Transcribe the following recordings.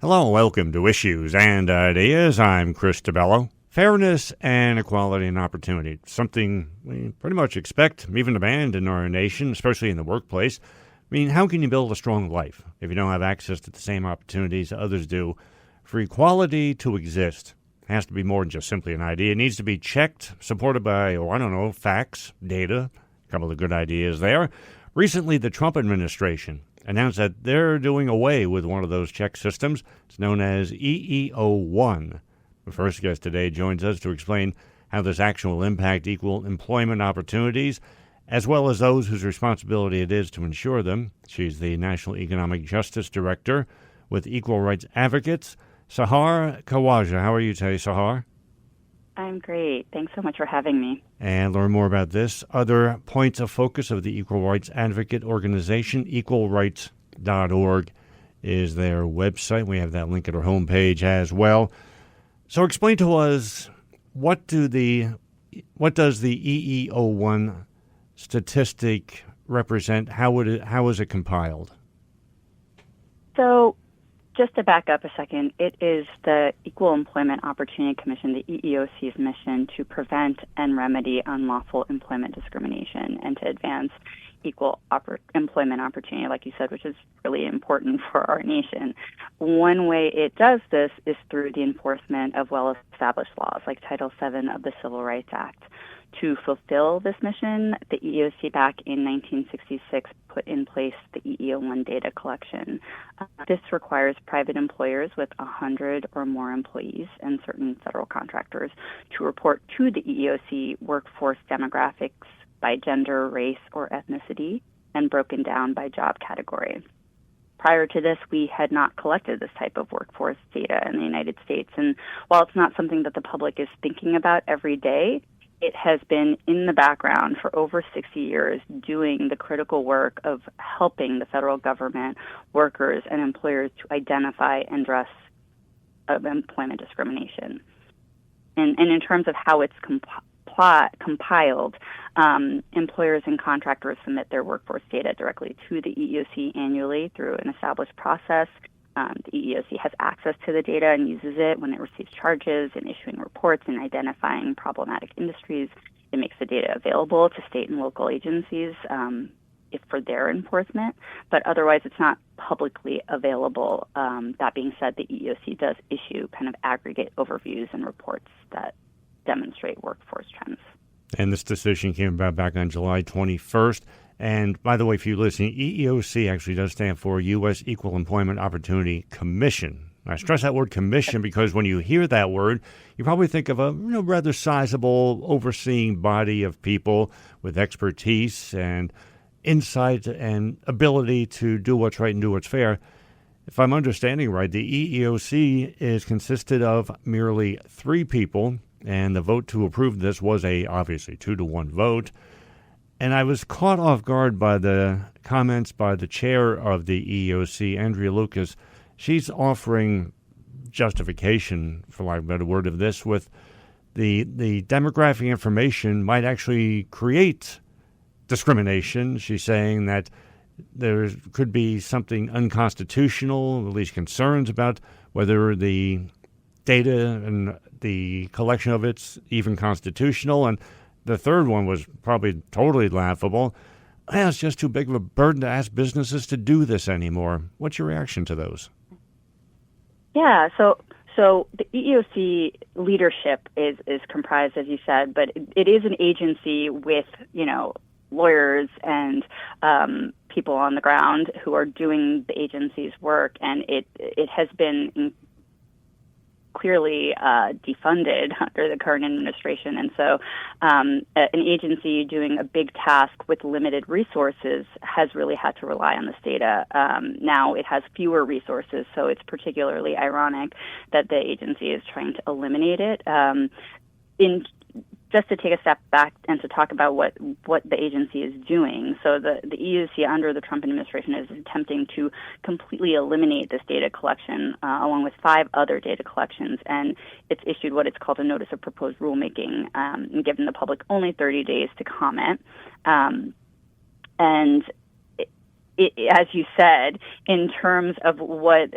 Hello, welcome to Issues and Ideas. I'm Chris DeBello. Fairness and equality and opportunity, something we pretty much expect, even demand in our nation, especially in the workplace. I mean, how can you build a strong life if you don't have access to the same opportunities others do? For equality to exist, it has to be more than just simply an idea. It needs to be checked, supported by, facts, data, a couple of good ideas there. Recently, the Trump administration announced that they're doing away with one of those check systems. It's known as EEO-1. The first guest today joins us to explain how this action will impact equal employment opportunities, as well as those whose responsibility it is to ensure them. She's the National Economic Justice Director with Equal Rights Advocates, Seher Khawaja. How are you today, Seher? I'm great. Thanks so much for having me. And learn more about this. Other points of focus of the Equal Rights Advocate organization, equalrights.org is their website. We have that link at our homepage as well. So explain to us, what does the EEO-1 statistic represent? How is it compiled? So just to back up a second, it is the Equal Employment Opportunity Commission, the EEOC's mission to prevent and remedy unlawful employment discrimination and to advance equal employment opportunity, like you said, which is really important for our nation. One way it does this is through the enforcement of well-established laws, like Title VII of the Civil Rights Act. To fulfill this mission, the EEOC back in 1966 put in place the EEO-1 data collection. This requires private employers with 100 or more employees and certain federal contractors to report to the EEOC workforce demographics by gender, race, or ethnicity, and broken down by job category. Prior to this, we had not collected this type of workforce data in the United States. And while it's not something that the public is thinking about every day, it has been in the background for over 60 years doing the critical work of helping the federal government, workers, and employers to identify and address employment discrimination. And in terms of how it's compiled, employers and contractors submit their workforce data directly to the EEOC annually through an established process. The EEOC has access to the data and uses it when it receives charges in issuing reports and identifying problematic industries. It makes the data available to state and local agencies for their enforcement, but otherwise it's not publicly available. That being said, the EEOC does issue kind of aggregate overviews and reports that demonstrate workforce trends. And this decision came about back on July 21st. And by the way, if you listen, EEOC actually does stand for U.S. Equal Employment Opportunity Commission. I stress that word commission because when you hear that word, you probably think of a rather sizable overseeing body of people with expertise and insight and ability to do what's right and do what's fair. If I'm understanding right, the EEOC is consisted of merely 3 people, and the vote to approve this was obviously 2-1 vote. And I was caught off guard by the comments by the chair of the EEOC, Andrea Lucas. She's offering justification, for lack of a better word, of this with the demographic information might actually create discrimination. She's saying that there could be something unconstitutional, at least concerns about whether the data and the collection of it's even constitutional. And the third one was probably totally laughable. It's just too big of a burden to ask businesses to do this anymore. What's your reaction to those? Yeah, so the EEOC leadership is comprised, as you said, but it is an agency with, lawyers and people on the ground who are doing the agency's work, and it has been clearly defunded under the current administration. And so an agency doing a big task with limited resources has really had to rely on this data. Now it has fewer resources, so it's particularly ironic that the agency is trying to eliminate it. Just to take a step back and to talk about what the agency is doing. So the EEOC under the Trump administration is attempting to completely eliminate this data collection along with 5 other data collections, and it's issued what it's called a notice of proposed rulemaking and given the public only 30 days to comment. And it, as you said, in terms of what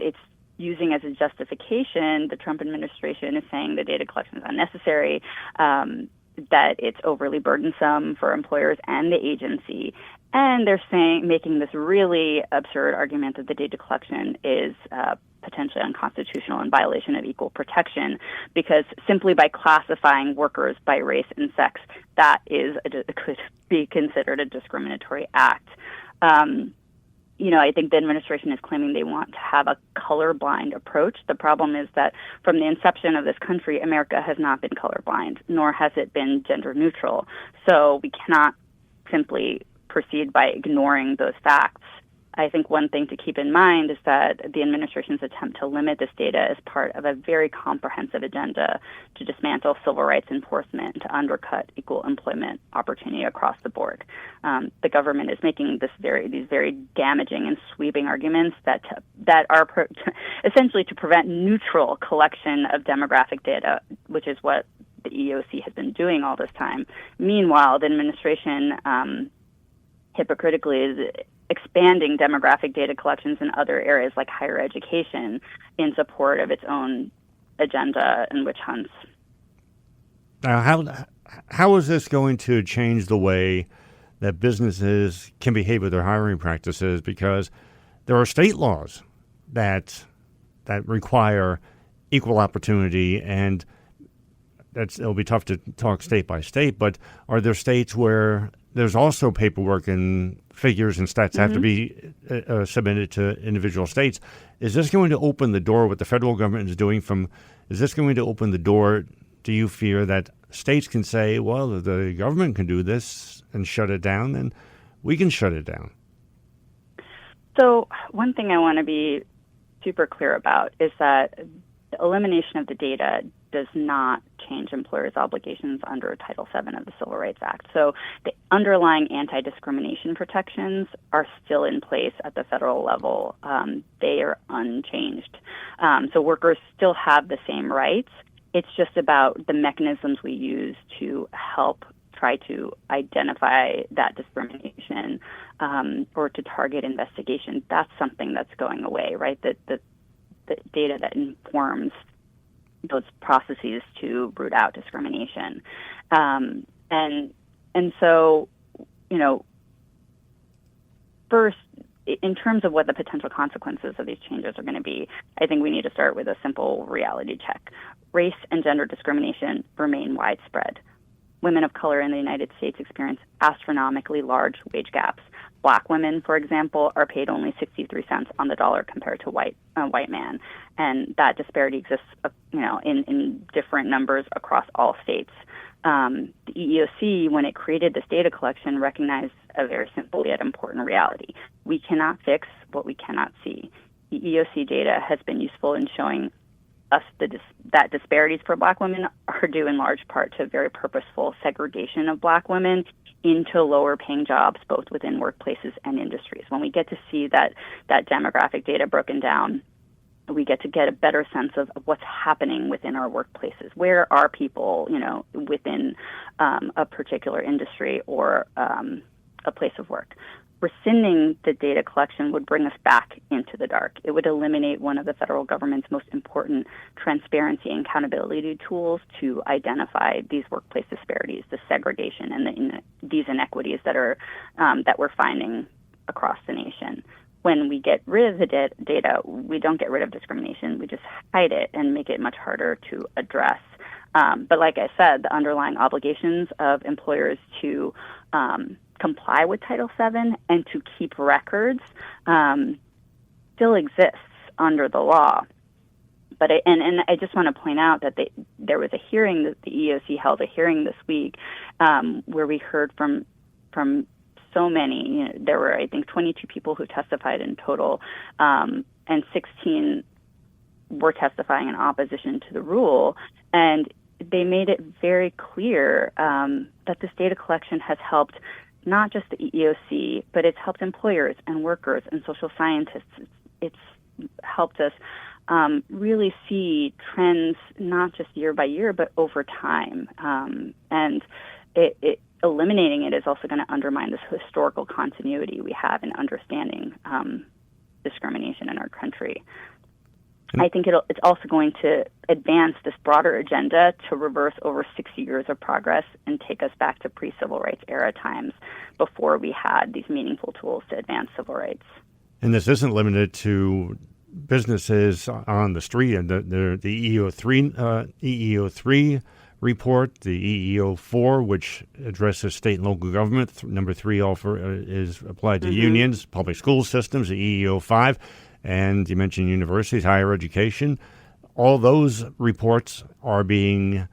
it's using as a justification, the Trump administration is saying the data collection is unnecessary, that it's overly burdensome for employers and the agency. And they're making this really absurd argument that the data collection is potentially unconstitutional in violation of equal protection, because simply by classifying workers by race and sex, that could be considered a discriminatory act. I think the administration is claiming they want to have a colorblind approach. The problem is that from the inception of this country, America has not been colorblind, nor has it been gender neutral. So we cannot simply proceed by ignoring those facts. I think one thing to keep in mind is that the administration's attempt to limit this data is part of a very comprehensive agenda to dismantle civil rights enforcement and to undercut equal employment opportunity across the board. The government is making these very damaging and sweeping arguments that are essentially to prevent neutral collection of demographic data, which is what the EEOC has been doing all this time. Meanwhile, the administration hypocritically is expanding demographic data collections in other areas like higher education in support of its own agenda and witch hunts. Now, how is this going to change the way that businesses can behave with their hiring practices? Because there are state laws that require equal opportunity, and it'll be tough to talk state by state, but are there states where there's also paperwork and figures and stats have to be submitted to individual states? Is this going to open the door, what the federal government is doing is this going to open the door, do you fear, that states can say, well, if the government can do this and shut it down, then we can shut it down? So one thing I want to be super clear about is that the elimination of the data does not change employers' obligations under Title VII of the Civil Rights Act. So the underlying anti-discrimination protections are still in place at the federal level. They are unchanged. So workers still have the same rights. It's just about the mechanisms we use to help try to identify that discrimination or to target investigation. That's something that's going away, right? The data that informs those processes to root out discrimination. And so, first, in terms of what the potential consequences of these changes are going to be, I think we need to start with a simple reality check. Race and gender discrimination remain widespread. Women of color in the United States experience astronomically large wage gaps. Black women, for example, are paid only 63 cents on the dollar compared to a white man, and that disparity exists, in different numbers across all states. The EEOC, when it created this data collection, recognized a very simple yet important reality: we cannot fix what we cannot see. EEOC data has been useful in showing us that disparities for Black women are due in large part to very purposeful segregation of Black women into lower-paying jobs, both within workplaces and industries. When we get to see that demographic data broken down, we get a better sense of what's happening within our workplaces. Where are people, within a particular industry or a place of work? Rescinding the data collection would bring us back into the dark. It would eliminate one of the federal government's most important transparency and accountability tools to identify these workplace disparities, the segregation, and these inequities that we're finding across the nation. When we get rid of the data, we don't get rid of discrimination. We just hide it and make it much harder to address. But like I said, the underlying obligations of employers to comply with Title VII and to keep records still exists under the law. But I just want to point out that there was a hearing that the EEOC held a hearing this week where we heard from so many. There were, I think, 22 people who testified in total, and 16 were testifying in opposition to the rule. And they made it very clear that this data collection has helped not just the EEOC, but it's helped employers and workers and social scientists. It's helped us really see trends not just year by year, but over time. And eliminating it is also going to undermine this historical continuity we have in understanding discrimination in our country. I think it's also going to advance this broader agenda to reverse over 60 years of progress and take us back to pre-civil rights era times before we had these meaningful tools to advance civil rights. And this isn't limited to businesses on the street. And the EEO3 report, the EEO4, which addresses state and local government. Number 3 is applied to unions, public school systems, the EEO5. And you mentioned universities, higher education. All those reports are being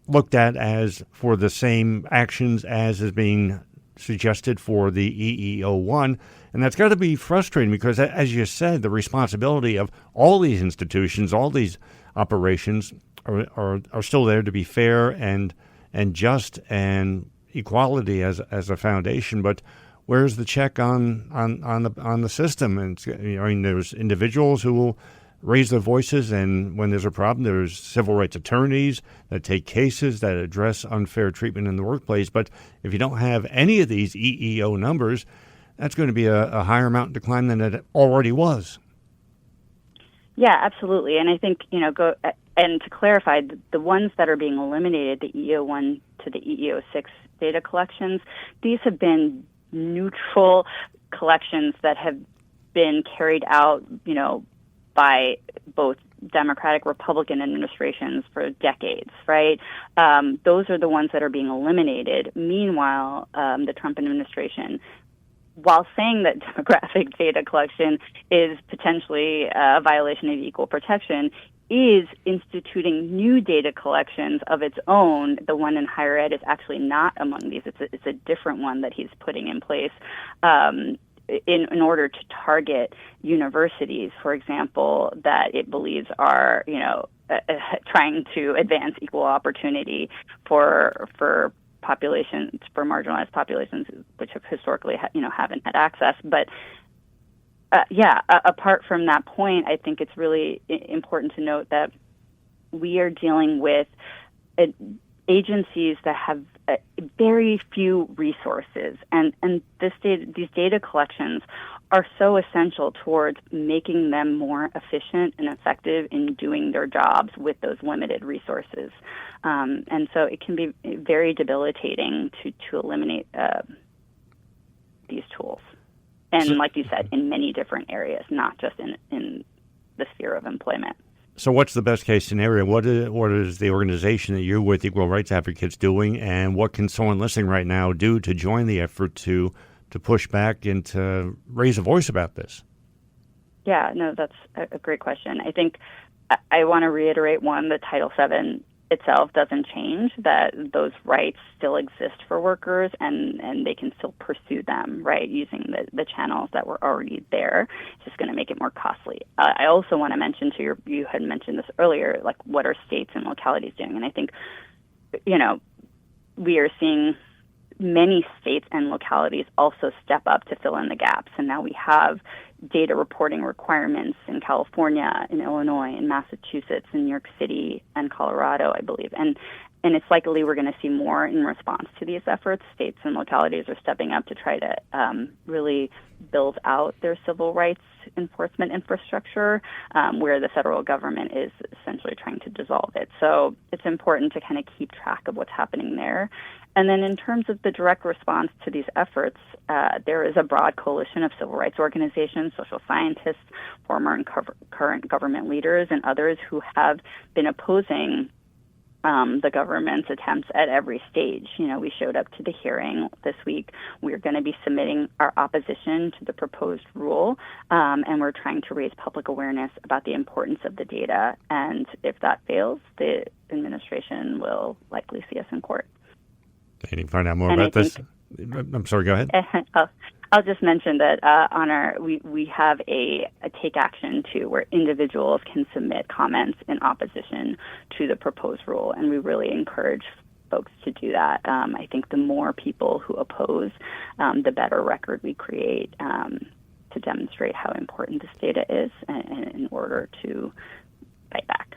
looked at as for the same actions as is being suggested for the EEO1. And that's got to be frustrating because, as you said, the responsibility of all these institutions, all these operations are still there to be fair and just and equality as a foundation. But where's the check on the system? And there's individuals who will raise their voices, and when there's a problem, there's civil rights attorneys that take cases that address unfair treatment in the workplace. But if you don't have any of these EEO numbers, that's going to be a higher mountain to climb than it already was. Yeah, absolutely. And I think, and to clarify, the ones that are being eliminated, the EEO1 to the EEO6 data collections, these have been neutral collections that have been carried out, by both Democratic, Republican administrations for decades, right? Those are the ones that are being eliminated. Meanwhile, the Trump administration, while saying that demographic data collection is potentially a violation of equal protection, is instituting new data collections of its own. The one in higher ed is actually not among these. It's a different one that he's putting in place in order to target universities, for example, that it believes are, trying to advance equal opportunity for populations, for marginalized populations, which have historically, haven't had access. But apart from that point, I think it's really important to note that we are dealing with agencies that have very few resources, and these data collections are so essential towards making them more efficient and effective in doing their jobs with those limited resources. And so it can be very debilitating to eliminate these tools. And like you said, in many different areas, not just in the sphere of employment. So what's the best case scenario? What is the organization that you're with, Equal Rights Advocates, doing, and what can someone listening right now do to join the effort to push back and to raise a voice about this? Yeah, no, that's a great question. I think I want to reiterate, one, that Title VII itself doesn't change, that those rights still exist for workers and they can still pursue them, right, using the channels that were already there. It's just going to make it more costly. I also want to mention you had mentioned this earlier, like what are states and localities doing? And I think, we are seeing many states and localities also step up to fill in the gaps. And now we have data reporting requirements in California, in Illinois, in Massachusetts, in New York City, and Colorado, I believe. And it's likely we're going to see more in response to these efforts. States and localities are stepping up to try to really build out their civil rights enforcement infrastructure, where the federal government is essentially trying to dissolve it. So it's important to kind of keep track of what's happening there. And then in terms of the direct response to these efforts, there is a broad coalition of civil rights organizations, social scientists, former and current government leaders, and others who have been opposing the government's attempts at every stage. We showed up to the hearing this week. We're going to be submitting our opposition to the proposed rule, and we're trying to raise public awareness about the importance of the data. And if that fails, the administration will likely see us in court. And you can find out more about this. I'm sorry, go ahead. I'll just mention that we have a take action too, where individuals can submit comments in opposition to the proposed rule, and we really encourage folks to do that. I think the more people who oppose, the better record we create to demonstrate how important this data is in order to fight back.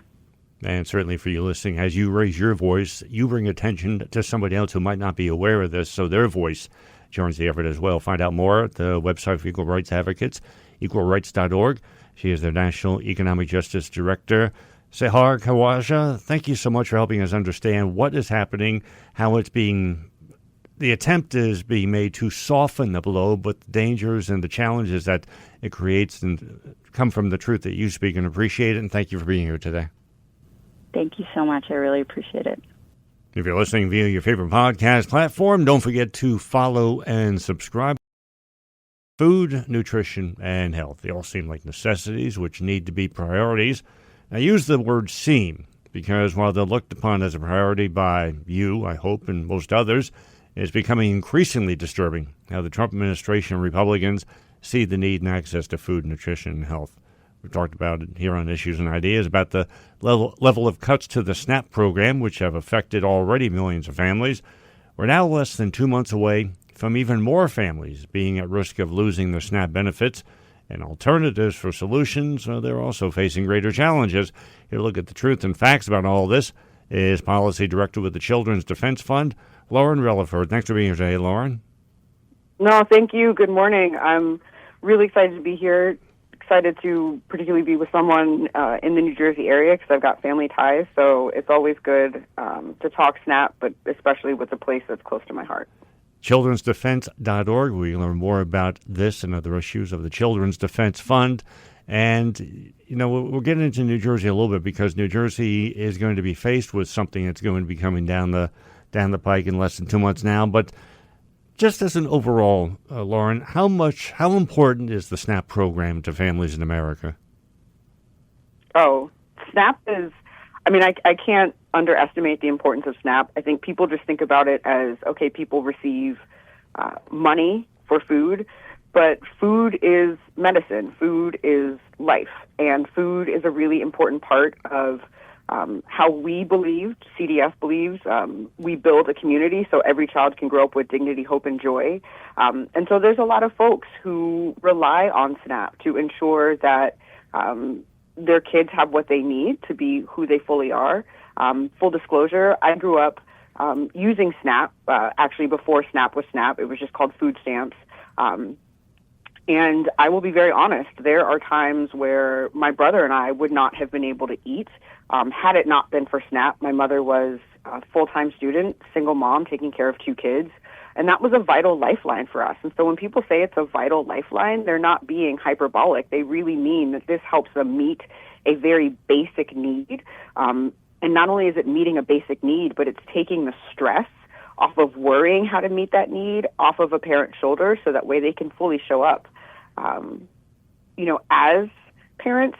And certainly for you listening, as you raise your voice, you bring attention to somebody else who might not be aware of this, so their voice joins the effort as well. Find out more at the website for Equal Rights Advocates, equalrights.org. She is the National Economic Justice Director. Seher Khawaja, thank you so much for helping us understand what is happening, how it's being, the attempt is being made to soften the blow, but the dangers and the challenges that it creates and come from the truth that you speak, and appreciate it. And thank you for being here today. Thank you so much. I really appreciate it. If you're listening via your favorite podcast platform, don't forget to follow and subscribe. Food, nutrition, and health. They all seem like necessities which need to be priorities. I use the word seem because while they're looked upon as a priority by you, I hope, and most others, it's becoming increasingly disturbing how the Trump administration and Republicans see the need and access to food, nutrition, and health. We've talked about it here on Issues and Ideas about the level of cuts to the SNAP program, which have affected already millions of families. We're now less than 2 months away from even more families being at risk of losing their SNAP benefits. And alternatives for solutions, they're also facing greater challenges. Here to look at the truth and facts about all this is Policy Director with the Children's Defense Fund, Lauren Reliford. Thanks for being here today, Lauren. No, thank you. Good morning. I'm really excited to be here. Excited to particularly be with someone in the New Jersey area because I've got family ties. So it's always good to talk SNAP, but especially with a place that's close to my heart. Children'sDefense.org. We learn more about this and other issues of the Children's Defense Fund. And, you know, we're getting into New Jersey a little bit because New Jersey is going to be faced with something that's going to be coming down the pike in less than 2 months now. But just as an overall, Lauren, how important is the SNAP program to families in America? Oh, SNAP is, I can't underestimate the importance of SNAP. I think people just think about it as, okay, people receive money for food, but food is medicine. Food is life, and food is a really important part of how we believed, CDF believes, we build a community so every child can grow up with dignity, hope, and joy. And so there's a lot of folks who rely on SNAP to ensure that their kids have what they need to be who they fully are. Full disclosure, I grew up using SNAP. Actually, before SNAP was SNAP, it was just called food stamps. And I will be very honest, there are times where my brother and I would not have been able to eat had it not been for SNAP. My mother was a full-time student, single mom, taking care of 2 kids. And that was a vital lifeline for us. And so when people say it's a vital lifeline, they're not being hyperbolic. They really mean that this helps them meet a very basic need. And not only is it meeting a basic need, but it's taking the stress off of worrying how to meet that need off of a parent's shoulders so that way they can fully show up, as parents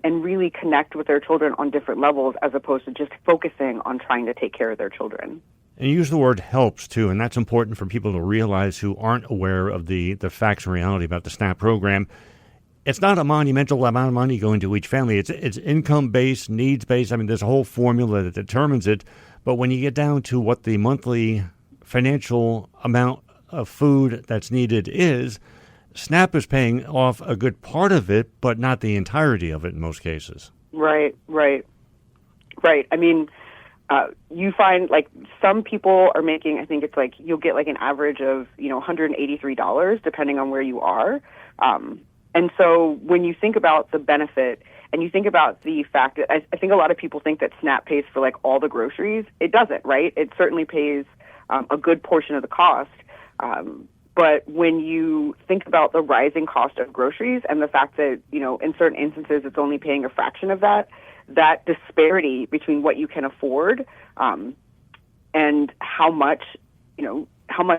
and really connect with their children on different levels as opposed to just focusing on trying to take care of their children. And you use the word helps, too, and that's important for people to realize who aren't aware of the facts and reality about the SNAP program. It's not a monumental amount of money going to each family. It's income-based, needs-based. I mean, there's a whole formula that determines it. But when you get down to what the monthly financial amount of food that's needed is, SNAP is paying off a good part of it, but not the entirety of it in most cases. Right. I mean, you find like some people are making, I think it's like you'll get like an average of, $183 depending on where you are. And so when you think about the benefit and you think about the fact that I think a lot of people think that SNAP pays for like all the groceries. It doesn't, right? It certainly pays a good portion of the cost. But when you think about the rising cost of groceries and the fact that, in certain instances it's only paying a fraction of that disparity between what you can afford and how much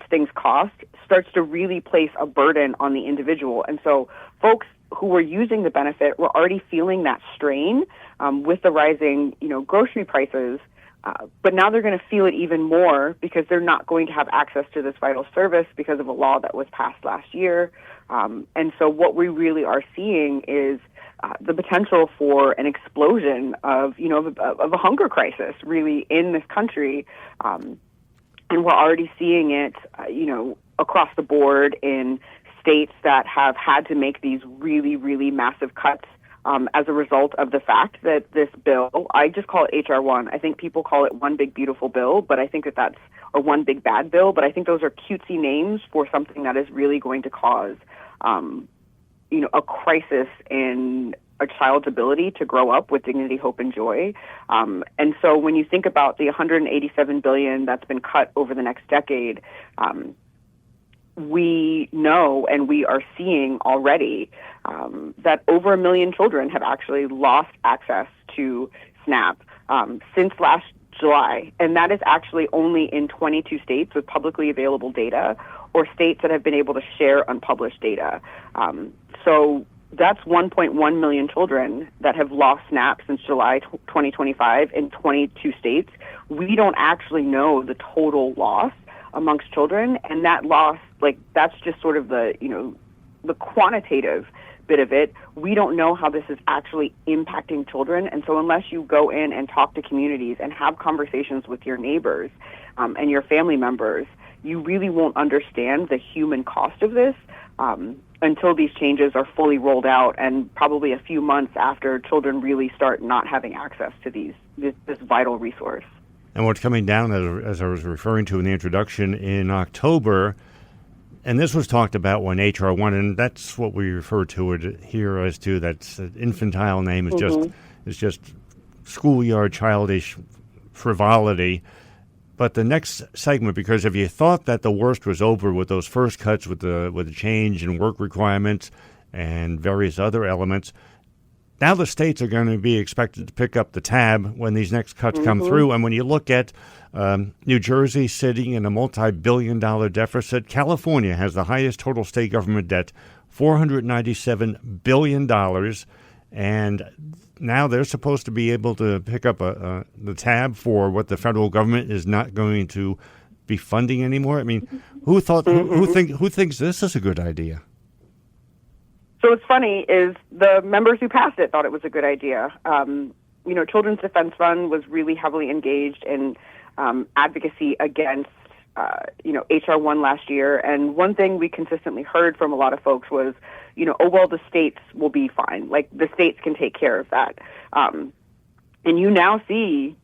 things cost starts to really place a burden on the individual. And so folks who were using the benefit were already feeling that strain with the rising, grocery prices. But now they're going to feel it even more because they're not going to have access to this vital service because of a law that was passed last year. And so what we really are seeing is the potential for an explosion of a hunger crisis really in this country. And we're already seeing it, across the board in states that have had to make these really, really massive cuts as a result of the fact that this bill, I just call it HR1. I think people call it one big beautiful bill, but I think that's or one big bad bill. But I think those are cutesy names for something that is really going to cause a crisis in a child's ability to grow up with dignity, hope, and joy. And so when you think about the $187 billion that's been cut over the next decade, we know and we are seeing already that over 1 million children have actually lost access to SNAP since last July. And that is actually only in 22 states with publicly available data or states that have been able to share unpublished data. So that's 1.1 million children that have lost SNAP since July 2025 in 22 states. We don't actually know the total loss amongst children, and that loss, that's just sort of the quantitative bit of it. We don't know how this is actually impacting children, and so unless you go in and talk to communities and have conversations with your neighbors and your family members, you really won't understand the human cost of this until these changes are fully rolled out, and probably a few months after children really start not having access to this vital resource. And what's coming down, as I was referring to in the introduction, in October, and this was talked about when H.R. 1, and that's what we refer to it here as to, that's an infantile name, is just schoolyard childish frivolity. But the next segment, because if you thought that the worst was over with those first cuts with the change in work requirements and various other elements, now the states are going to be expected to pick up the tab when these next cuts come through. And when you look at New Jersey sitting in a multi-billion-dollar deficit, California has the highest total state government debt, $497 billion. And now they're supposed to be able to pick up the tab for what the federal government is not going to be funding anymore. I mean, who thinks this is a good idea? So what's funny is the members who passed it thought it was a good idea. Children's Defense Fund was really heavily engaged in advocacy against, H.R. 1 last year. And one thing we consistently heard from a lot of folks was, the states will be fine. Like, the states can take care of that. And you now see,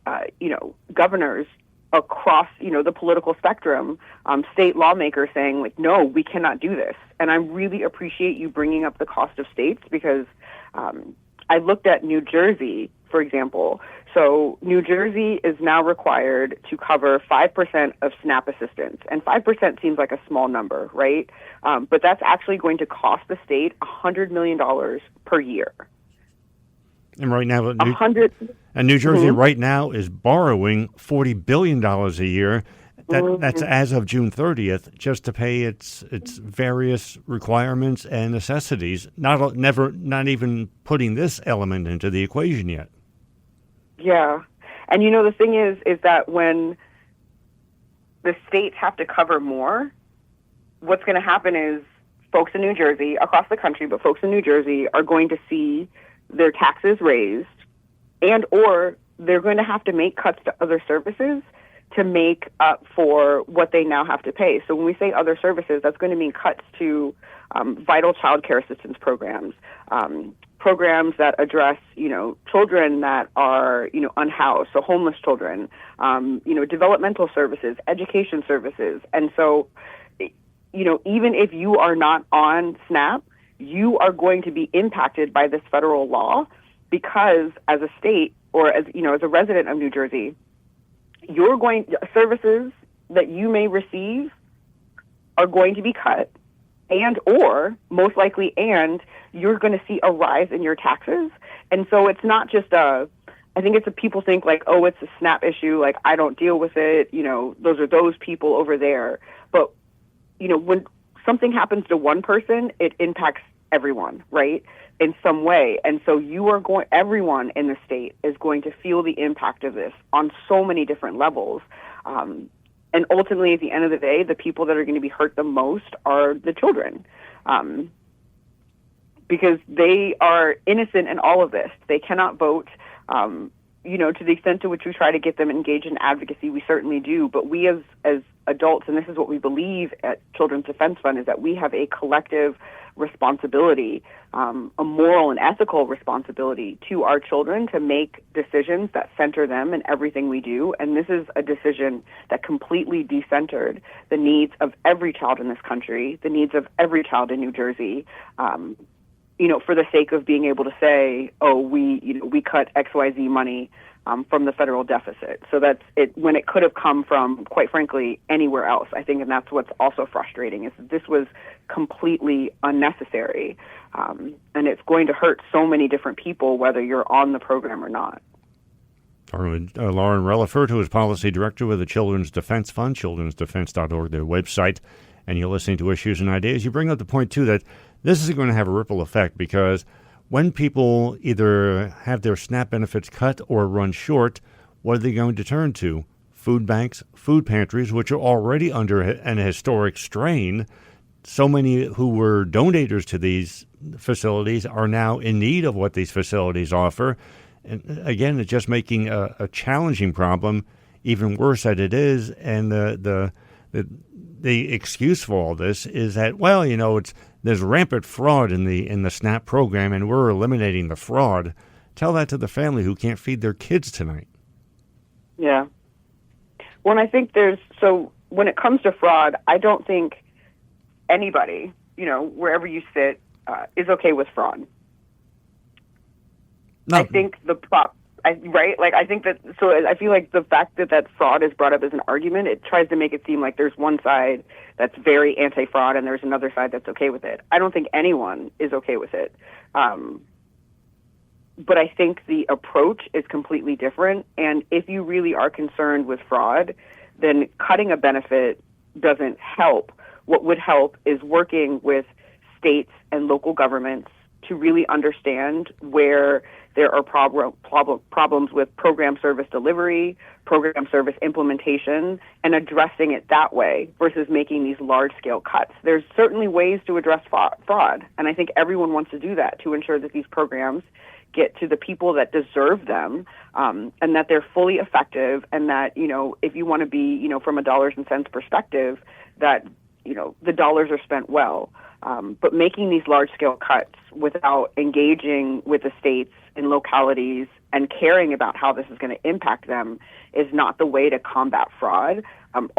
governors across, the political spectrum, state lawmakers saying, no, we cannot do this. And I really appreciate you bringing up the cost of states, because I looked at New Jersey, for example. So New Jersey is now required to cover 5% of SNAP assistance. And 5% seems like a small number, right? But that's actually going to cost the state $100 million per year. And right now, New Jersey right now is borrowing $40 billion a year. That's as of June 30th, just to pay its various requirements and necessities. Not even putting this element into the equation yet. Yeah, and the thing is that when the states have to cover more, what's going to happen is folks in New Jersey, across the country, but folks in New Jersey are going to see their taxes raised, and or they're going to have to make cuts to other services to make up for what they now have to pay. So when we say other services, that's going to mean cuts to vital child care assistance programs, programs that address, children that are, unhoused, so homeless children, developmental services, education services. And so, even if you are not on SNAP, you are going to be impacted by this federal law, because as a state, or as a resident of New Jersey, services that you may receive are going to be cut, and or most likely, and you're going to see a rise in your taxes. And so it's not just people think it's a SNAP issue, I don't deal with it, those are those people over there. But when something happens to one person, it impacts everyone, right, in some way. And so everyone in the state is going to feel the impact of this on so many different levels. And ultimately, at the end of the day, the people that are going to be hurt the most are the children, because they are innocent in all of this. They cannot vote. To the extent to which we try to get them engaged in advocacy, we certainly do. But we as adults, and this is what we believe at Children's Defense Fund, is that we have a collective responsibility, a moral and ethical responsibility to our children to make decisions that center them in everything we do. And this is a decision that completely decentered the needs of every child in this country, the needs of every child in New Jersey, for the sake of being able to say, oh, we cut XYZ money from the federal deficit. So that's it, when it could have come from, quite frankly, anywhere else, I think. And that's what's also frustrating, is that this was completely unnecessary. And it's going to hurt so many different people, whether you're on the program or not. Lauren Reliford, who is Policy Director with the Children's Defense Fund, childrensdefense.org, their website, and you're listening to Issues and Ideas. You bring up the point, too, that this is going to have a ripple effect, because when people either have their SNAP benefits cut or run short, what are they going to turn to? Food banks, food pantries, which are already under an historic strain. So many who were donators to these facilities are now in need of what these facilities offer. And again, it's just making a challenging problem even worse than it is. And the excuse for all this is that, well, there's rampant fraud in the SNAP program, and we're eliminating the fraud. Tell that to the family who can't feed their kids tonight. Yeah. Well, I think so when it comes to fraud, I don't think anybody, wherever you sit, is okay with fraud. No. I think I think that, so I feel like the fact that fraud is brought up as an argument, it tries to make it seem like there's one side that's very anti-fraud and there's another side that's okay with it. I don't think anyone is okay with it. But I think the approach is completely different. And if you really are concerned with fraud, then cutting a benefit doesn't help. What would help is working with states and local governments to really understand where there are problems with program service delivery, program service implementation, and addressing it that way versus making these large-scale cuts. There's certainly ways to address fraud, and I think everyone wants to do that to ensure that these programs get to the people that deserve them, and that they're fully effective, and that, if you want to be, from a dollars and cents perspective, that, the dollars are spent well. But making these large-scale cuts without engaging with the states and localities and caring about how this is going to impact them is not the way to combat fraud.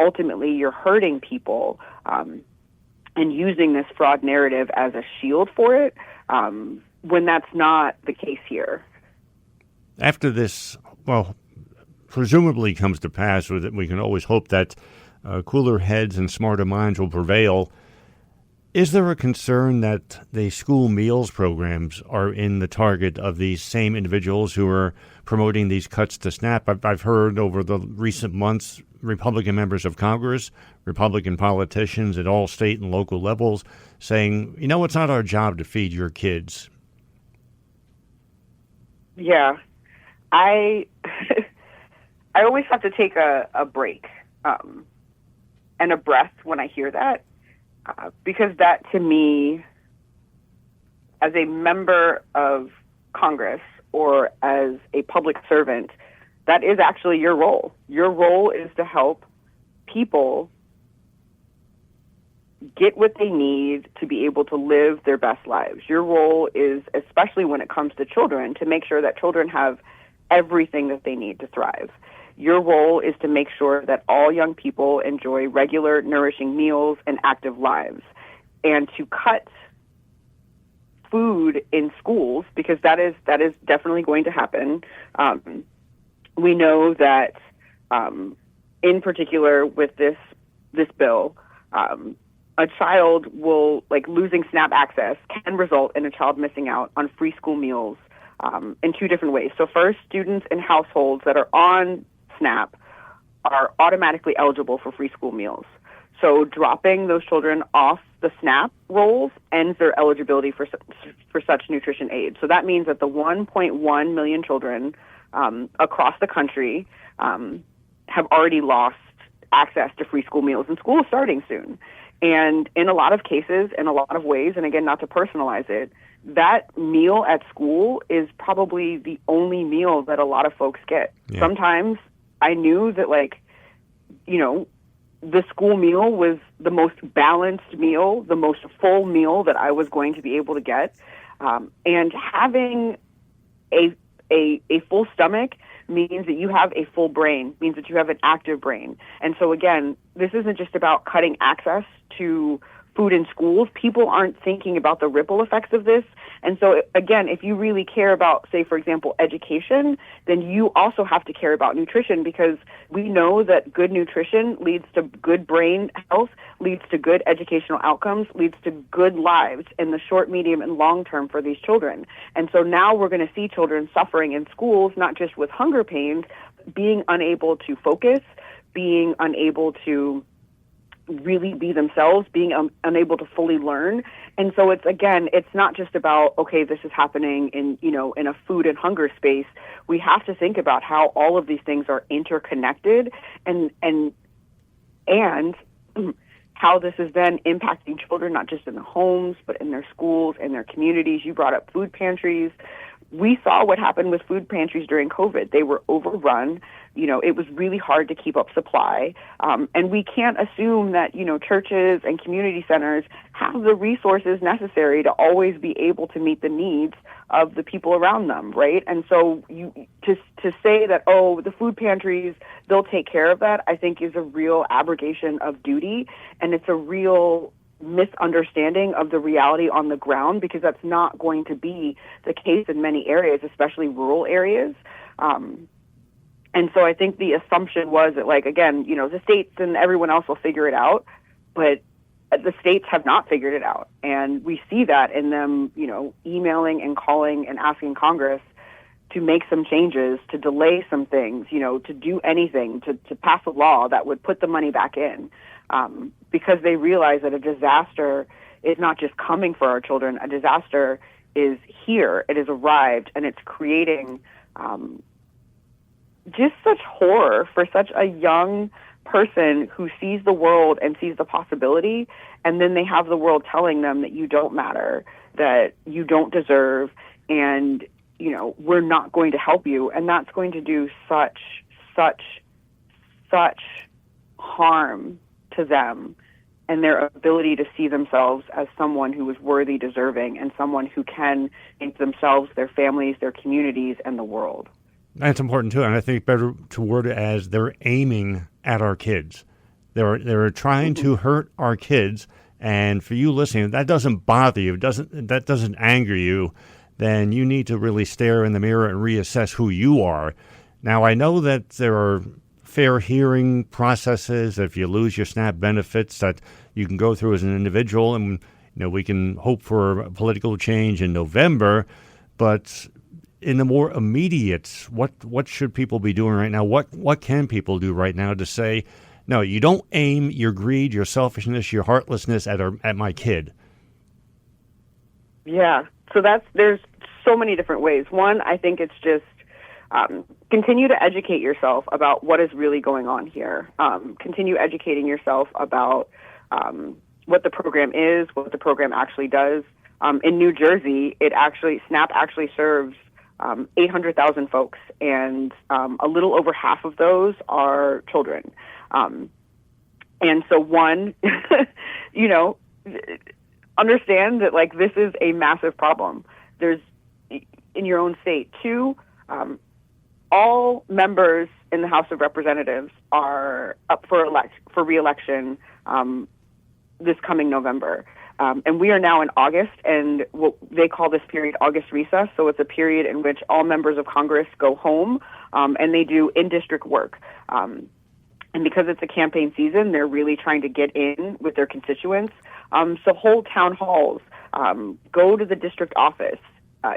Ultimately, you're hurting people and using this fraud narrative as a shield for it when that's not the case here. After this, presumably comes to pass, we can always hope that cooler heads and smarter minds will prevail. Is there a concern that the school meals programs are in the target of these same individuals who are promoting these cuts to SNAP? I've heard over the recent months Republican members of Congress, Republican politicians at all state and local levels saying, it's not our job to feed your kids. Yeah. I always have to take a break and a breath when I hear that. Because that, to me, as a member of Congress or as a public servant, that is actually your role. Your role is to help people get what they need to be able to live their best lives. Your role is, especially when it comes to children, to make sure that children have everything that they need to thrive. Your role is to make sure that all young people enjoy regular, nourishing meals and active lives. And to cut food in schools, because that is definitely going to happen. We know that, in particular with this bill, a child losing SNAP access can result in a child missing out on free school meals in two different ways. So first, students in households that are on SNAP are automatically eligible for free school meals. So dropping those children off the SNAP rolls ends their eligibility for such nutrition aid. So that means that the 1.1 million children across the country have already lost access to free school meals, and school is starting soon. And in a lot of cases, in a lot of ways, and again, not to personalize it, that meal at school is probably the only meal that a lot of folks get. Yeah. Sometimes I knew that, the school meal was the most balanced meal, the most full meal that I was going to be able to get. And having a full stomach means that you have a full brain, means that you have an active brain. And so, again, this isn't just about cutting access to food in schools, people aren't thinking about the ripple effects of this. And so, again, if you really care about, say, for example, education, then you also have to care about nutrition, because we know that good nutrition leads to good brain health, leads to good educational outcomes, leads to good lives in the short, medium, and long term for these children. And so now we're going to see children suffering in schools, not just with hunger pains, being unable to focus, being unable to really be themselves, being unable to fully learn. And so it's not just about, okay, this is happening in a food and hunger space. We have to think about how all of these things are interconnected and how this is then impacting children, not just in the homes, but in their schools and their communities. You brought up food pantries. We saw what happened with food pantries during COVID. They were overrun. It was really hard to keep up supply. And we can't assume that, churches and community centers have the resources necessary to always be able to meet the needs of the people around them, right? And so to say that, the food pantries, they'll take care of that, I think is a real abrogation of duty. And it's a real misunderstanding of the reality on the ground, because that's not going to be the case in many areas, especially rural areas. And so I think the assumption was that, the states and everyone else will figure it out, but the states have not figured it out. And we see that in them, emailing and calling and asking Congress to make some changes, to delay some things, to do anything, to pass a law that would put the money back in, because they realize that a disaster is not just coming for our children. A disaster is here. It has arrived, and it's creating just such horror for such a young person who sees the world and sees the possibility, and then they have the world telling them that you don't matter, that you don't deserve, and we're not going to help you. And that's going to do such harm to them and their ability to see themselves as someone who is worthy, deserving, and someone who can make themselves, their families, their communities, and the world. That's important too, and I think better to word it as they're aiming at our kids. They're trying to hurt our kids, and for you listening, if that doesn't bother you, that doesn't anger you, then you need to really stare in the mirror and reassess who you are. Now, I know that there are fair hearing processes. If you lose your SNAP benefits, that you can go through as an individual, and we can hope for a political change in November, but in the more immediate, what should people be doing right now? What can people do right now to say, no, you don't aim your greed, your selfishness, your heartlessness at my kid? Yeah, so there's so many different ways. One, I think it's just continue to educate yourself about what is really going on here. Continue educating yourself about what the program is, what the program actually does. In New Jersey, SNAP actually serves 800,000 folks, and a little over half of those are children. And so one, understand that this is a massive problem. There's in your own state. Two, all members in the House of Representatives are up for re-election this coming November. And we are now in August, and what they call this period August recess. So it's a period in which all members of Congress go home, and they do in-district work. And because it's a campaign season, they're really trying to get in with their constituents. So hold town halls, go to the district office.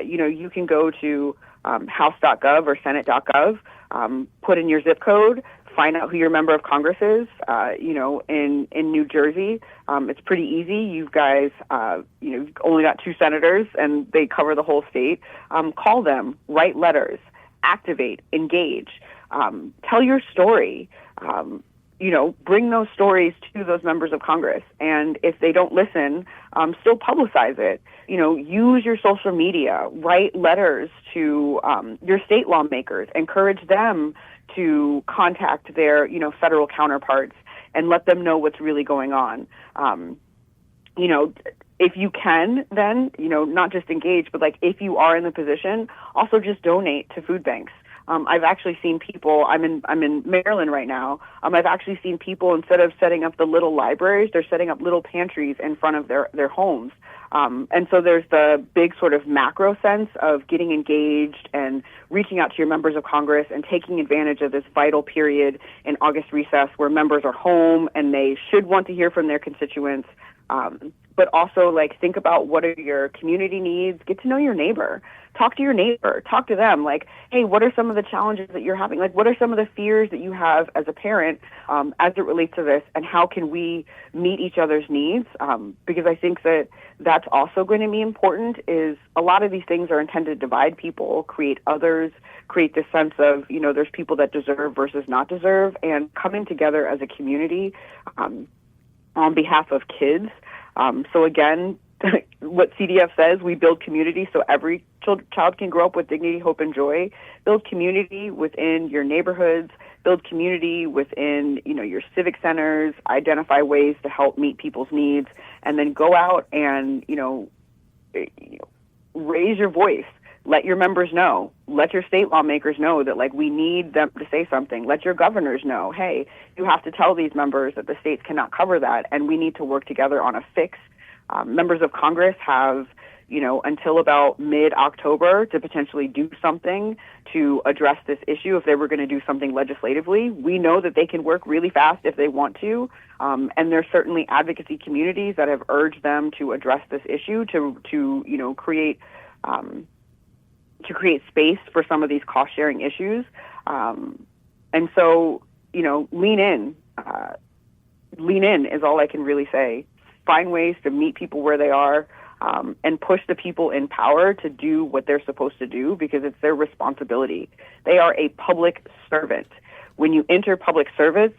You can go to house.gov or senate.gov, put in your zip code, find out who your member of Congress is. In New Jersey, it's pretty easy. You guys, you've only got 2 senators, and they cover the whole state. Call them, write letters, activate, engage, tell your story. Bring those stories to those members of Congress. And if they don't listen, still publicize it. Use your social media, write letters to your state lawmakers, encourage them to contact their, federal counterparts and let them know what's really going on. If you can, then, not just engage, but if you are in the position, also just donate to food banks. I've actually seen people. I'm in Maryland right now. I've actually seen people, instead of setting up the little libraries, they're setting up little pantries in front of their homes. And so there's the big sort of macro sense of getting engaged and reaching out to your members of Congress and taking advantage of this vital period in August recess where members are home and they should want to hear from their constituents. But also, like, think about what are your community needs. Get to know your neighbor. Talk to your neighbor. Talk to them. Like, hey, what are some of the challenges that you're having? Like, what are some of the fears that you have as a parent as it relates to this? And how can we meet each other's needs? Because I think that that's also going to be important. Is a lot of these things are intended to divide people, create others, create this sense of, there's people that deserve versus not deserve, and coming together as a community on behalf of kids. So again, what CDF says, we build community so every child can grow up with dignity, hope, and joy. Build community within your neighborhoods. Build community within, your civic centers. Identify ways to help meet people's needs, and then go out and, raise your voice. Let your members know. Let your state lawmakers know that, like, we need them to say something. Let your governors know, hey, you have to tell these members that the states cannot cover that, and we need to work together on a fix. Members of Congress have, until about mid-October to potentially do something to address this issue if they were going to do something legislatively. We know that they can work really fast if they want to, and there's certainly advocacy communities that have urged them to address this issue to create space for some of these cost-sharing issues. And so, lean in. Lean in is all I can really say. Find ways to meet people where they are, and push the people in power to do what they're supposed to do, because it's their responsibility. They are a public servant. When you enter public service,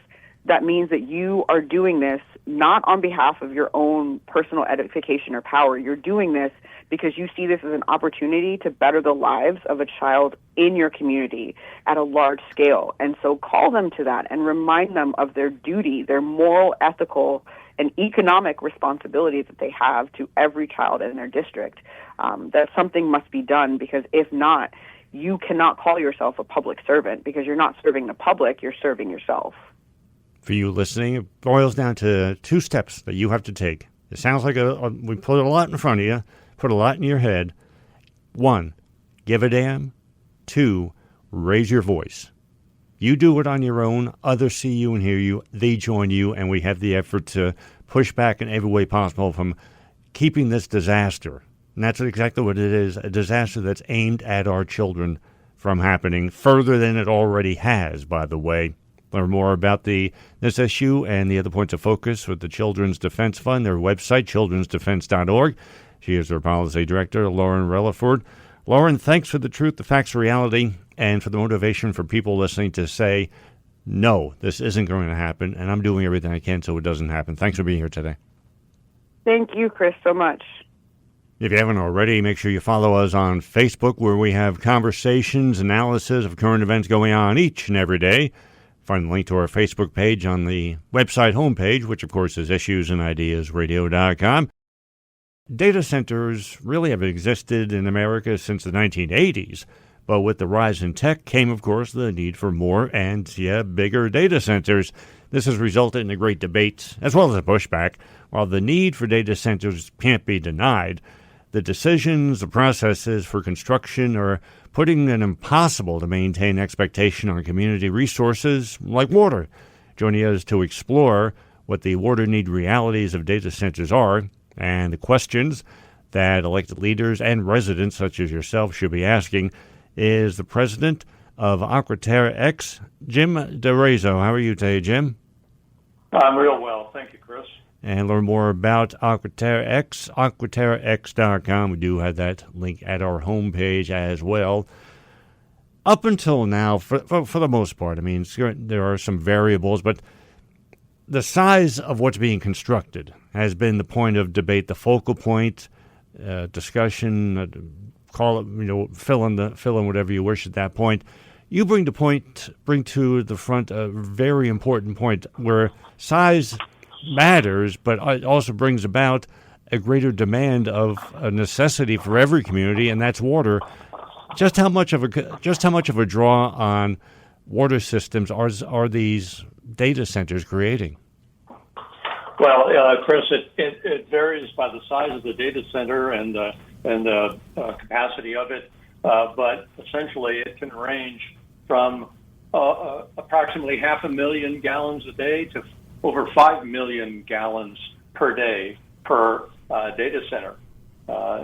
that means that you are doing this not on behalf of your own personal edification or power. You're doing this because you see this as an opportunity to better the lives of a child in your community at a large scale. And so call them to that and remind them of their duty, their moral, ethical, and economic responsibility that they have to every child in their district. That something must be done, because if not, you cannot call yourself a public servant, because you're not serving the public, you're serving yourself. For you listening, it boils down to two steps that you have to take. It sounds like we put a lot in front of you, put a lot in your head. 1, give a damn. 2, raise your voice. You do it on your own. Others see you and hear you. They join you, and we have the effort to push back in every way possible from keeping this disaster. And that's exactly what it is, a disaster that's aimed at our children from happening further than it already has, by the way. Learn more about this issue and the other points of focus with the Children's Defense Fund, their website, childrensdefense.org. She is their policy director, Lauren Reliford. Lauren, thanks for the truth, the facts, reality, and for the motivation for people listening to say, no, this isn't going to happen, and I'm doing everything I can so it doesn't happen. Thanks for being here today. Thank you, Chris, so much. If you haven't already, make sure you follow us on Facebook, where we have conversations, analysis of current events going on each and every day. Find the link to our Facebook page on the website homepage, which, of course, is issuesandideasradio.com. Data centers really have existed in America since the 1980s, but with the rise in tech came, of course, the need for more and, bigger data centers. This has resulted in a great debate, as well as a pushback. While the need for data centers can't be denied, the decisions, the processes for construction are putting it impossible to maintain expectation on community resources like water. Joining us to explore what the water need realities of data centers are and the questions that elected leaders and residents such as yourself should be asking is the president of AquaterreX, Jim DeRazo. How are you today, Jim? I'm real well. Thank you, Chris. And learn more about AquaterreX, AquaterreX.com. We do have that link at our homepage as well. Up until now, for the most part, I mean, there are some variables, but the size of what's being constructed has been the point of debate, the focal point, discussion, call it, fill in whatever you wish at that point. You bring to the front a very important point where size matters, but it also brings about a greater demand of a necessity for every community, and that's water. Just how much of a draw on water systems are these data centers creating? Well, Chris, it varies by the size of the data center and the capacity of it, but essentially it can range from approximately 500,000 gallons a day to over 5 million gallons per day per data center,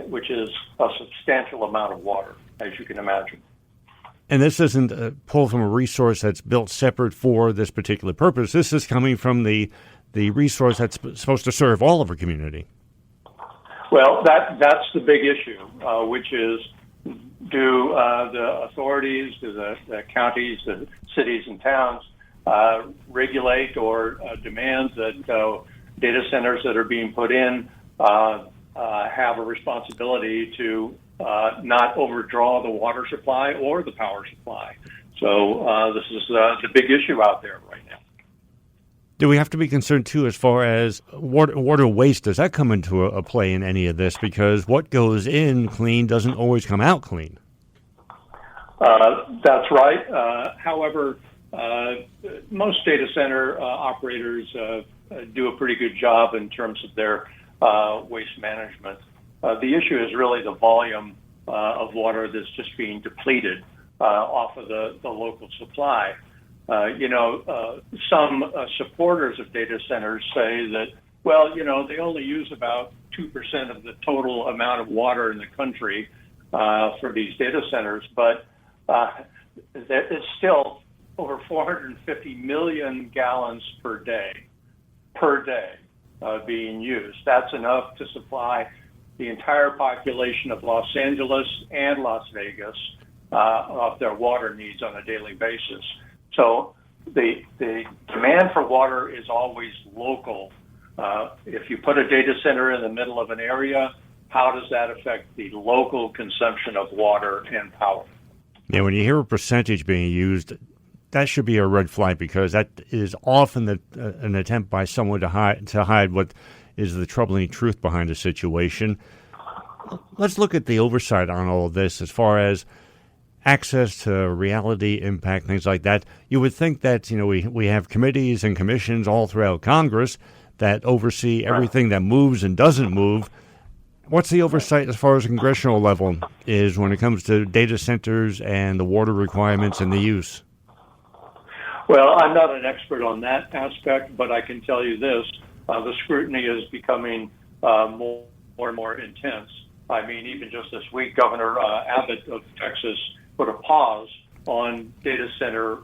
which is a substantial amount of water, as you can imagine. And this isn't pulled from a resource that's built separate for this particular purpose. This is coming from the resource that's supposed to serve all of our community. Well, that's the big issue, which is, do the authorities, do the counties, the cities and towns regulate or demand that data centers that are being put in have a responsibility to not overdraw the water supply or the power supply? So this is the big issue out there right now. Do we have to be concerned, too, as far as water waste? Does that come into a play in any of this? Because what goes in clean doesn't always come out clean. That's right. However, most data center operators do a pretty good job in terms of their waste management. The issue is really the volume of water that's just being depleted off of the local supply. Some supporters of data centers say that, well, they only use about 2% of the total amount of water in the country for these data centers, but it's still over 450 million gallons per day being used. That's enough to supply the entire population of Los Angeles and Las Vegas of their water needs on a daily basis. So the demand for water is always local. If you put a data center in the middle of an area, how does that affect the local consumption of water and power? Yeah, when you hear a percentage being used, that should be a red flag, because that is often an attempt by someone to hide what is the troubling truth behind the situation. Let's look at the oversight on all of this as far as access to reality, impact, things like that. You would think that we have committees and commissions all throughout Congress that oversee everything that moves and doesn't move. What's the oversight as far as congressional level is when it comes to data centers and the water requirements and the use? Well, I'm not an expert on that aspect, but I can tell you this. The scrutiny is becoming more and more intense. I mean, even just this week, Governor Abbott of Texas put a pause on data center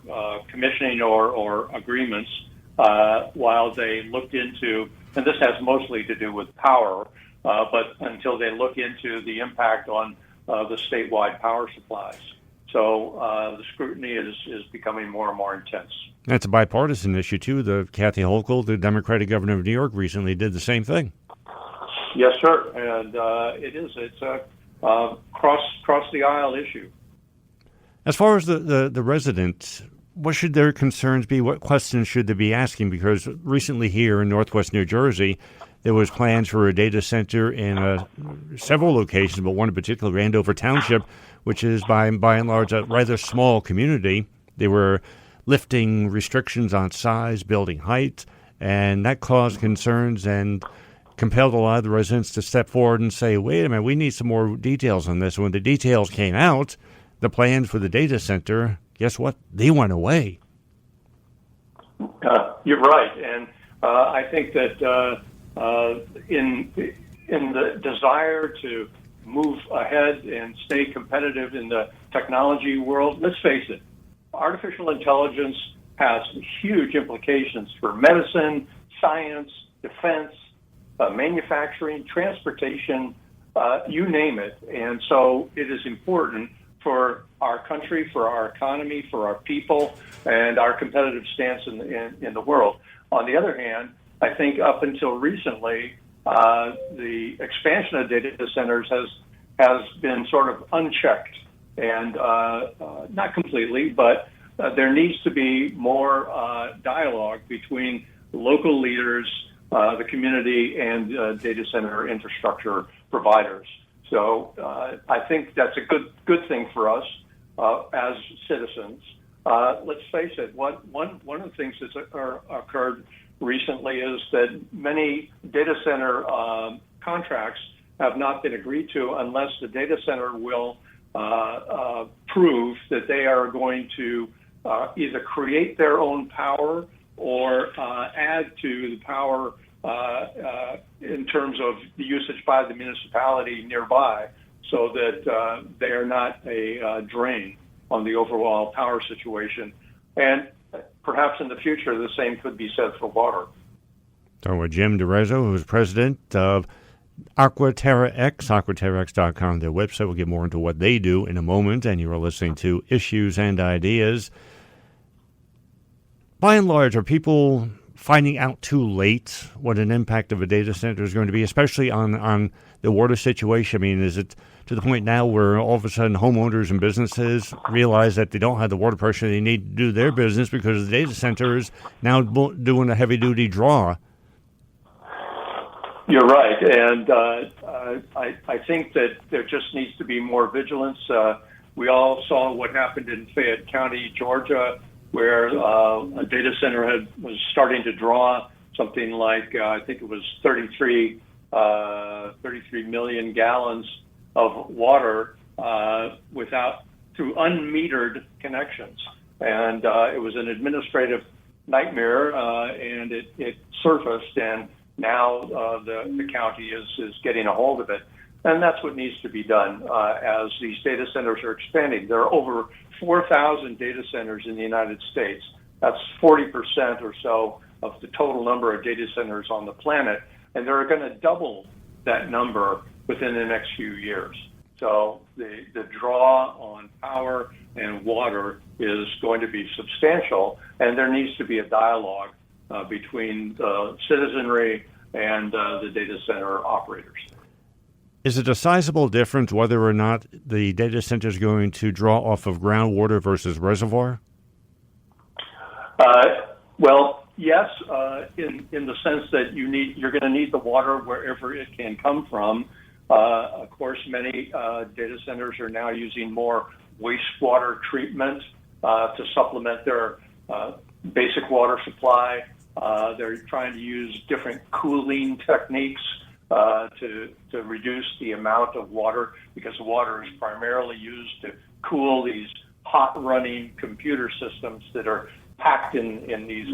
commissioning or agreements while they looked into, and this has mostly to do with power, but until they look into the impact on the statewide power supplies. So the scrutiny is becoming more and more intense. That's a bipartisan issue, too. Kathy Hochul, the Democratic governor of New York, recently did the same thing. Yes, sir. And it's a cross the aisle issue. As far as the residents, what should their concerns be? What questions should they be asking? Because recently here in northwest New Jersey, there was plans for a data center in several locations, but one in particular, Andover Township, which is by and large a rather small community. They were lifting restrictions on size, building height, and that caused concerns and compelled a lot of the residents to step forward and say, wait a minute, we need some more details on this. When the details came out, the plans for the data center, guess what? They went away. You're right. And I think that in the desire to move ahead and stay competitive in the technology world, let's face it, artificial intelligence has huge implications for medicine, science, defense, manufacturing, transportation, you name it. And so it is important for our country, for our economy, for our people, and our competitive stance in the world. On the other hand, I think up until recently, the expansion of data centers has been sort of unchecked, and not completely, but there needs to be more dialogue between local leaders, the community, and data center infrastructure providers. So I think that's a good thing for us as citizens. Let's face it, one of the things that's occurred recently is that many data center contracts have not been agreed to unless the data center will prove that they are going to either create their own power or add to the power in terms of the usage by the municipality nearby, so that they are not a drain on the overall power situation. And perhaps in the future, the same could be said for water. So with Jim DeBello, who's president of AquaterreX, AquaterreX.com, their website. We'll get more into what they do in a moment, and you are listening to Issues and Ideas. By and large, are people finding out too late what an impact of a data center is going to be, especially on the water situation? I mean, is it to the point now where all of a sudden homeowners and businesses realize that they don't have the water pressure they need to do their business because the data center is now doing a heavy-duty draw? You're right, and I think that there just needs to be more vigilance. We all saw what happened in Fayette County, Georgia, where a data center was starting to draw something like, I think it was 33 million gallons of water through unmetered connections. And it was an administrative nightmare, and it surfaced, and now the county is getting a hold of it. And that's what needs to be done as these data centers are expanding. There are over 4,000 data centers in the United States. That's 40% or so of the total number of data centers on the planet. And they're going to double that number within the next few years. So the draw on power and water is going to be substantial, and there needs to be a dialogue between the citizenry and the data center operators. Is it a sizable difference whether or not the data center is going to draw off of groundwater versus reservoir? Well, yes, in the sense that you're going to need the water wherever it can come from. Of course, many data centers are now using more wastewater treatment to supplement their basic water supply. They're trying to use different cooling techniques to reduce the amount of water, because water is primarily used to cool these hot-running computer systems that are packed in these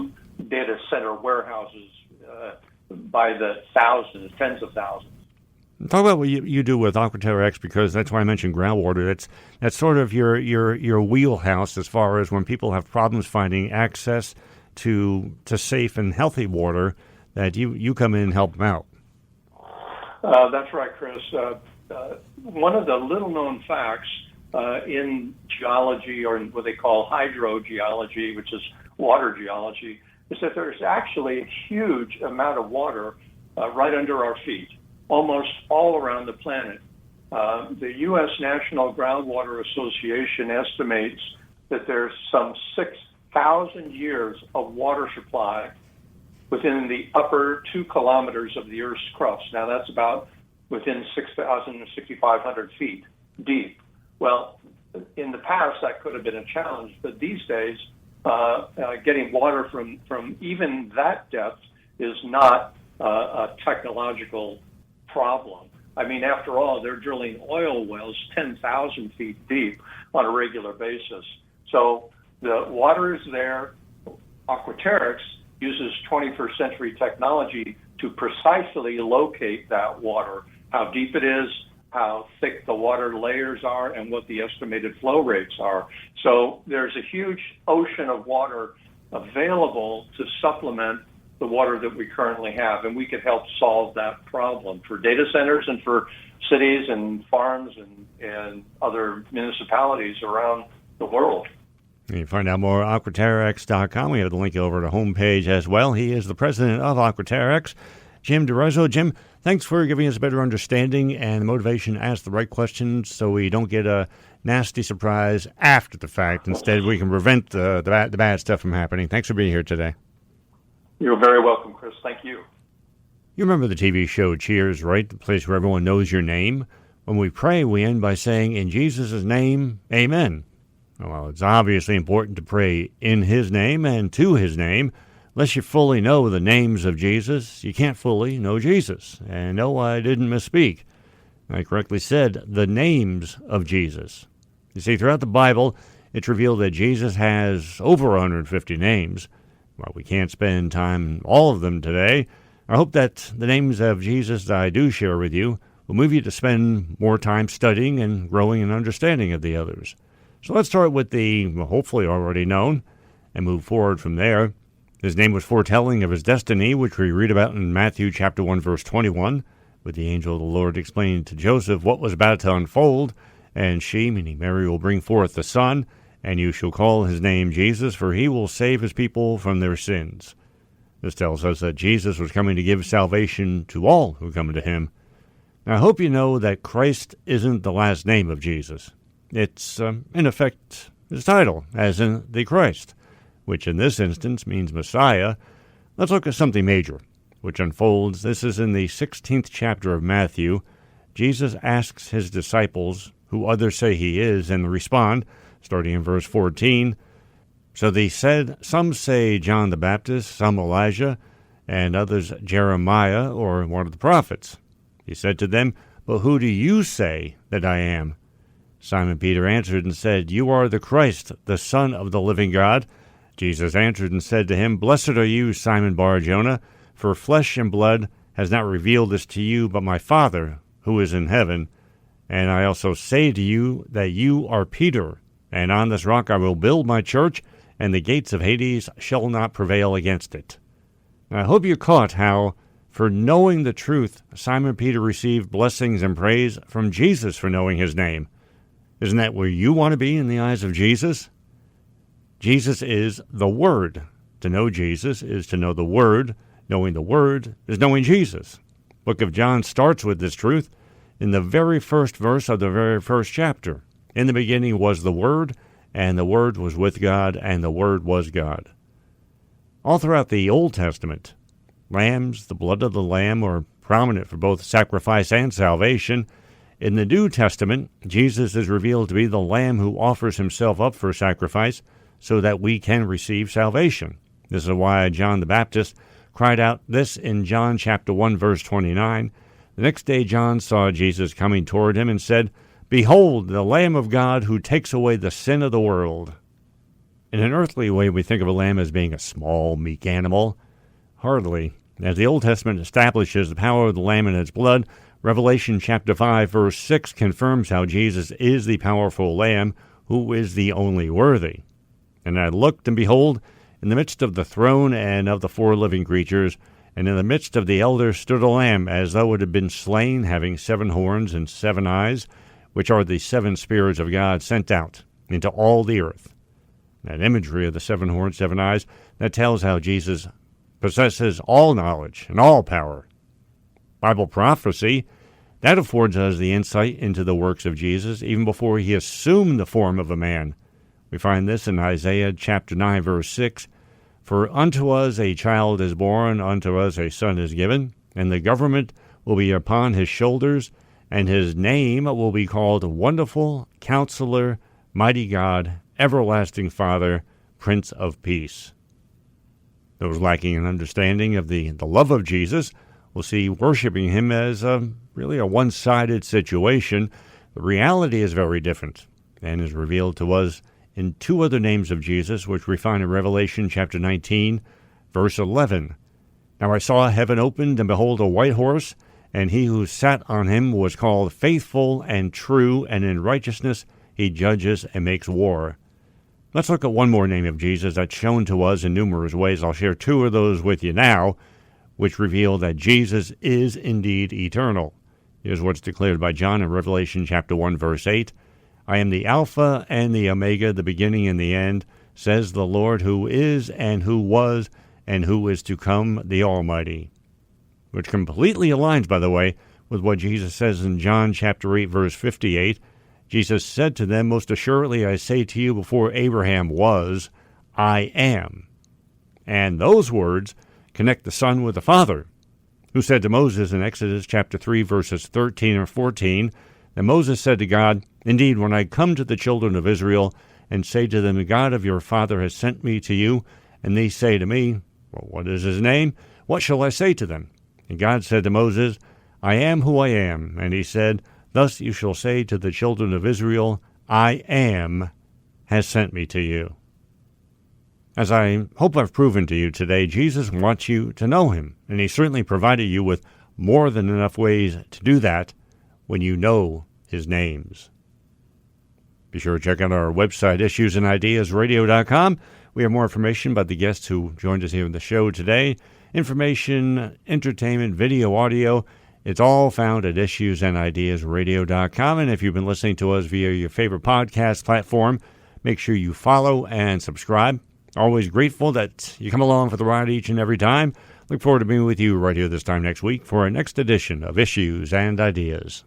data center warehouses by the thousands, tens of thousands. Talk about what you do with AquaterreX, because that's why I mentioned groundwater. That's sort of your wheelhouse as far as when people have problems finding access to safe and healthy water, that you come in and help them out. That's right, Chris. One of the little-known facts in geology, or in what they call hydrogeology, which is water geology, is that there's actually a huge amount of water right under our feet, almost all around the planet. The U.S. National Groundwater Association estimates that there's some 6,000 years of water supply within the upper 2 kilometers of the Earth's crust. Now, that's about within 6,000 to 6,500 feet deep. Well, in the past, that could have been a challenge, but these days, getting water from even that depth is not a technological problem. I mean, after all, they're drilling oil wells 10,000 feet deep on a regular basis. So the water is there. AquaterreX uses 21st century technology to precisely locate that water, how deep it is, how thick the water layers are, and what the estimated flow rates are. So there's a huge ocean of water available to supplement the water that we currently have, and we could help solve that problem for data centers and for cities and farms and other municipalities around the world. You can find out more at AquaterreX.com. We have the link over to the homepage as well. He is the president of AquaterreX, Jim DeBello. Jim, thanks for giving us a better understanding and the motivation to ask the right questions so we don't get a nasty surprise after the fact. Instead, we can prevent the bad stuff from happening. Thanks for being here today. You're very welcome, Chris. Thank you. You remember the TV show Cheers, right? The place where everyone knows your name. When we pray, we end by saying, in Jesus' name, amen. Well, it's obviously important to pray in his name and to his name. Unless you fully know the names of Jesus, you can't fully know Jesus. And no, I didn't misspeak. I correctly said the names of Jesus. You see, throughout the Bible, it's revealed that Jesus has over 150 names. Well, we can't spend time on all of them today. I hope that the names of Jesus that I do share with you will move you to spend more time studying and growing in understanding of the others. So let's start with the hopefully already known and move forward from there. His name was foretelling of his destiny, which we read about in Matthew chapter 1, verse 21, with the angel of the Lord explaining to Joseph what was about to unfold. And she, meaning Mary, will bring forth the Son, and you shall call his name Jesus, for he will save his people from their sins. This tells us that Jesus was coming to give salvation to all who come to him. Now, I hope you know that Christ isn't the last name of Jesus. It's, in effect, his title, as in the Christ, which in this instance means Messiah. Let's look at something major, which unfolds. This is in the 16th chapter of Matthew. Jesus asks his disciples who others say he is, and they respond, starting in verse 14. So they said, some say John the Baptist, some Elijah, and others Jeremiah or one of the prophets. He said to them, but who do you say that I am? Simon Peter answered and said, you are the Christ, the Son of the living God. Jesus answered and said to him, blessed are you, Simon Bar-Jonah, for flesh and blood has not revealed this to you, but my Father who is in heaven. And I also say to you that you are Peter, and on this rock I will build my church, and the gates of Hades shall not prevail against it. Now, I hope you caught how, for knowing the truth, Simon Peter received blessings and praise from Jesus for knowing his name. Isn't that where you want to be in the eyes of Jesus? Jesus is the Word. To know Jesus is to know the Word. Knowing the Word is knowing Jesus. Book of John starts with this truth in the very first verse of the very first chapter. In the beginning was the Word, and the Word was with God, and the Word was God. All throughout the Old Testament, lambs, the blood of the lamb, are prominent for both sacrifice and salvation. In the New Testament, Jesus is revealed to be the Lamb who offers himself up for sacrifice so that we can receive salvation. This is why John the Baptist cried out this in John chapter 1, verse 29. The next day John saw Jesus coming toward him and said, behold, the Lamb of God who takes away the sin of the world. In an earthly way, we think of a lamb as being a small, meek animal. Hardly. As the Old Testament establishes the power of the Lamb and its blood, Revelation chapter 5, verse 6 confirms how Jesus is the powerful Lamb who is the only worthy. And I looked, and behold, in the midst of the throne and of the four living creatures, and in the midst of the elders stood a lamb, as though it had been slain, having 7 horns and 7 eyes, which are the 7 spirits of God sent out into all the earth. That imagery of the 7 horns, 7 eyes, that tells how Jesus possesses all knowledge and all power. Bible prophecy, that affords us the insight into the works of Jesus even before he assumed the form of a man. We find this in Isaiah chapter 9, verse 6. For unto us a child is born, unto us a son is given, and the government will be upon his shoulders, and his name will be called Wonderful, Counselor, Mighty God, Everlasting Father, Prince of Peace. Those lacking an understanding of the love of Jesus will see worshiping him as really a one-sided situation. The reality is very different and is revealed to us in 2 other names of Jesus, which we find in Revelation chapter 19, verse 11. Now I saw heaven opened, and behold, a white horse, and he who sat on him was called Faithful and True, and in righteousness he judges and makes war. Let's look at one more name of Jesus that's shown to us in numerous ways. I'll share 2 of those with you now, which reveal that Jesus is indeed eternal. Here's what's declared by John in Revelation chapter 1, verse 8. I am the Alpha and the Omega, the beginning and the end, says the Lord, who is and who was and who is to come, the Almighty. Which completely aligns, by the way, with what Jesus says in John chapter 8, verse 58. Jesus said to them, most assuredly I say to you, before Abraham was, I am. And those words connect the Son with the Father, who said to Moses in Exodus chapter 3, verses 13 and 14, And Moses said to God, Indeed, when I come to the children of Israel and say to them, The God of your father has sent me to you, and they say to me, Well, what is his name? What shall I say to them? And God said to Moses, I am who I am. And he said, Thus you shall say to the children of Israel, I am has sent me to you. As I hope I've proven to you today, Jesus wants you to know him, and he certainly provided you with more than enough ways to do that when you know his names. Be sure to check out our website, issuesandideasradio.com. We have more information about the guests who joined us here on the show today. Information, entertainment, video, audio. It's all found at issuesandideasradio.com. And if you've been listening to us via your favorite podcast platform, make sure you follow and subscribe. Always grateful that you come along for the ride each and every time. Look forward to being with you right here this time next week for our next edition of Issues and Ideas.